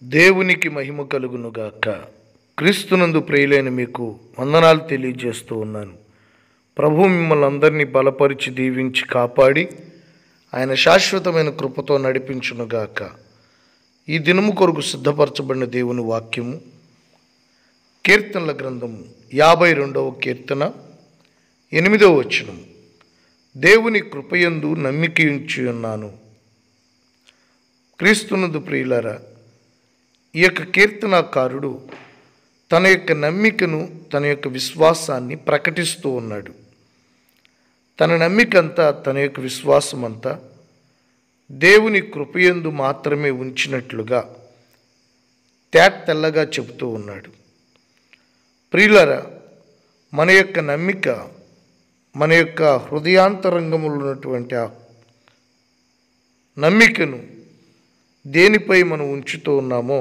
దేవునికి మహిమ కలుగునుగాక. క్రీస్తునందు ప్రియులైన మీకు వందనాలు తెలియజేస్తూ ఉన్నాను. ప్రభు మిమ్మల్ని అందరినీ బలపరిచి దీవించి కాపాడి ఆయన శాశ్వతమైన కృపతో నడిపించునుగాక. ఈ దినము కొరకు సిద్ధపరచబడిన దేవుని వాక్యము కీర్తనల గ్రంథము 52వ కీర్తన 8వ వచనము. దేవుని కృపయందు నమ్మికయుంచి ఉన్నాను. క్రీస్తునందు ప్రియులారా, ఈ యొక్క కీర్తనాకారుడు తన యొక్క నమ్మికను, తన యొక్క విశ్వాసాన్ని ప్రకటిస్తూ ఉన్నాడు. తన నమ్మికంతా, తన యొక్క విశ్వాసం అంతా దేవుని కృపయందు మాత్రమే ఉంచినట్లుగా తెల్లగా చెబుతూ ఉన్నాడు. ప్రియులారా, మన యొక్క నమ్మిక, మన యొక్క హృదయాంతరంగంలో ఉన్నటువంటి ఆ నమ్మికను దేనిపై మనం ఉంచుతూ ఉన్నామో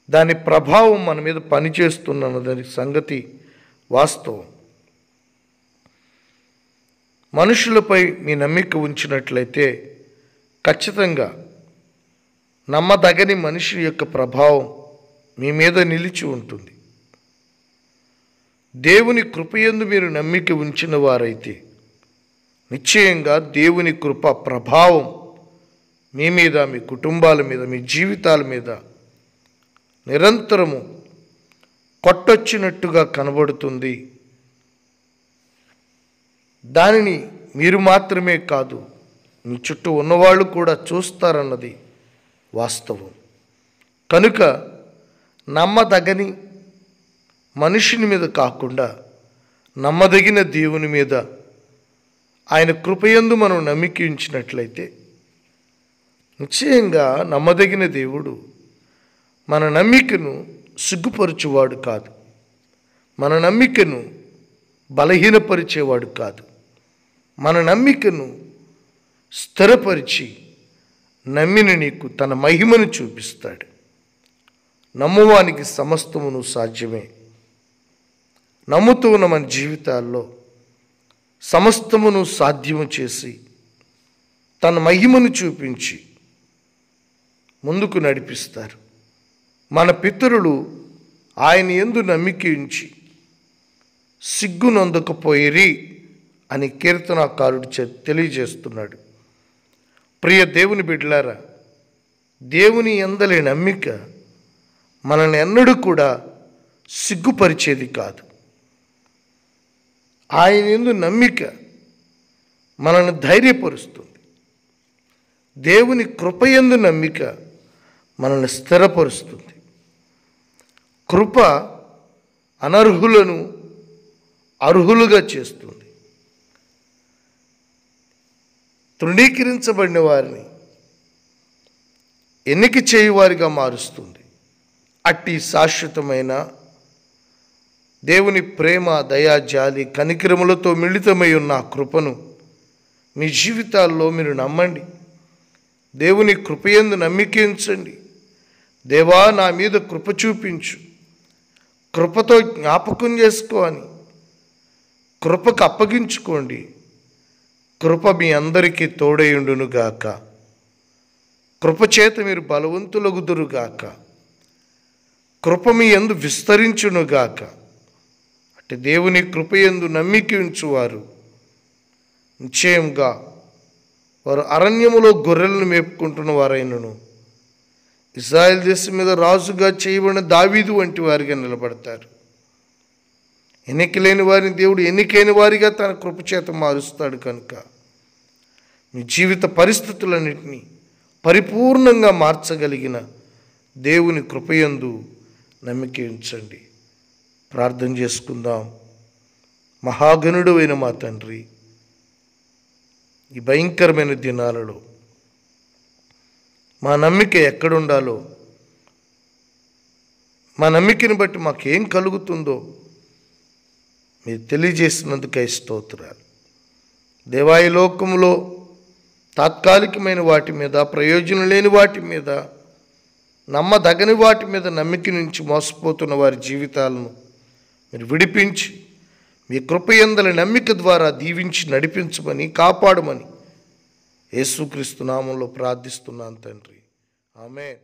దాని ప్రభావం మన మీద పనిచేస్తున్నదని సంగతి వాస్తవం. మనుషులపై మీ నమ్మిక ఉంచినట్లయితే ఖచ్చితంగా నమ్మదగని మనిషి యొక్క ప్రభావం మీ మీద నిలిచి ఉంటుంది. దేవుని కృపయందు మీరు నమ్మిక ఉంచిన వారైతే నిశ్చయంగా దేవుని కృప ప్రభావం మీ మీద, మీ కుటుంబాల మీద, మీ జీవితాల మీద నిరంతరము కొట్టొచ్చినట్టుగా కనబడుతుంది. దానిని మీరు మాత్రమే కాదు, మీ చుట్టూ ఉన్నవాళ్ళు కూడా చూస్తారన్నది వాస్తవం. కనుక నమ్మదగని మనుషుని మీద కాకుండా నమ్మదగిన దేవుని మీద, ఆయన కృపయందు మనం నమ్మిక ఉంచినట్లయితే నిశ్చయంగా నమ్మదగిన దేవుడు మన నమ్మికను సిగ్గుపరచువాడు కాదు, మన నమ్మికను బలహీనపరిచేవాడు కాదు. మన నమ్మికను స్థిరపరిచి నమ్మిన నీకు తన మహిమను చూపిస్తాడు. నమ్మువానికి సమస్తమును సాధ్యమే. నమ్ముతూ ఉన్న మన జీవితాల్లో సమస్తమును సాధ్యము చేసి తన మహిమను చూపించి ముందుకు నడిపిస్తారు. మన పితరులు ఆయన యందు నమ్మిక ఉంచి సిగ్గునొందకపోయిరి అని కీర్తనాకారుడు తెలియజేస్తున్నాడు. ప్రియ దేవుని బిడ్డలారా, దేవుని యందలి నమ్మిక మనల్ని ఎన్నడూ కూడా సిగ్గుపరిచేది కాదు. ఆయన యందు నమ్మిక మనల్ని ధైర్యపరుస్తుంది. దేవుని కృపయందు నమ్మిక మనల్ని స్థిరపరుస్తుంది. కృప అనర్హులను అర్హులుగా చేస్తుంది. తృణీకరించబడిన వారిని ఎన్నిక చేయువారిగా మారుస్తుంది. అట్టి శాశ్వతమైన దేవుని ప్రేమ, దయా, జాలి, కనికరములతో మిళితమై ఉన్న కృపను మీ జీవితాల్లో మీరు నమ్మండి. దేవుని కృపయందు నమ్మిక ఉంచండి. దేవా, నా మీద కృప చూపించు, కృపతో జ్ఞాపకం చేసుకో అని కృపకు అప్పగించుకోండి. కృప మీ అందరికీ తోడయుండునుగాక. కృపచేత మీరు బలవంతులగుదురుగాక. కృప మీ యందు విస్తరించునుగాక. అంటే దేవుని కృపయందు నమ్మిక ఉంచువారు నిశ్చయంగా వారు అరణ్యములో గొర్రెలను మేపుకుంటున్న వారైనను ఇశ్రాయేల్ దేశం మీద రాజుగా చేయబడిన దావీదు వంటి వారిగా నిలబడతారు. ఎన్నిక లేని వారిని దేవుడు ఎన్నికైన వారిగా తన కృపచేత మారుస్తాడు. కనుక మీ జీవిత పరిస్థితులన్నింటినీ పరిపూర్ణంగా మార్చగలిగిన దేవుని కృపయందు నమ్మిక ఉంచండి. ప్రార్థన చేసుకుందాం. మహాగణుడు అయిన మా తండ్రి, ఈ భయంకరమైన దినాలలో మా నమ్మిక ఎక్కడుండాలో, మా నమ్మికని బట్టి మాకేం కలుగుతుందో మీరు తెలియజేసినందుకై స్తోత్రాలు. దేవా, ఈ లోకంలో తాత్కాలికమైన వాటి మీద, ప్రయోజనం లేని వాటి మీద, నమ్మదగని వాటి మీద నమ్మిక నుంచి మోసపోతున్న వారి జీవితాలను మీరు విడిపించి మీ కృపయందల నమ్మిక ద్వారా దీవించి నడిపించమని, కాపాడమని యేసుక్రీస్తు నామంలో ప్రార్థిస్తున్నాను తండ్రి. ఆమేన్.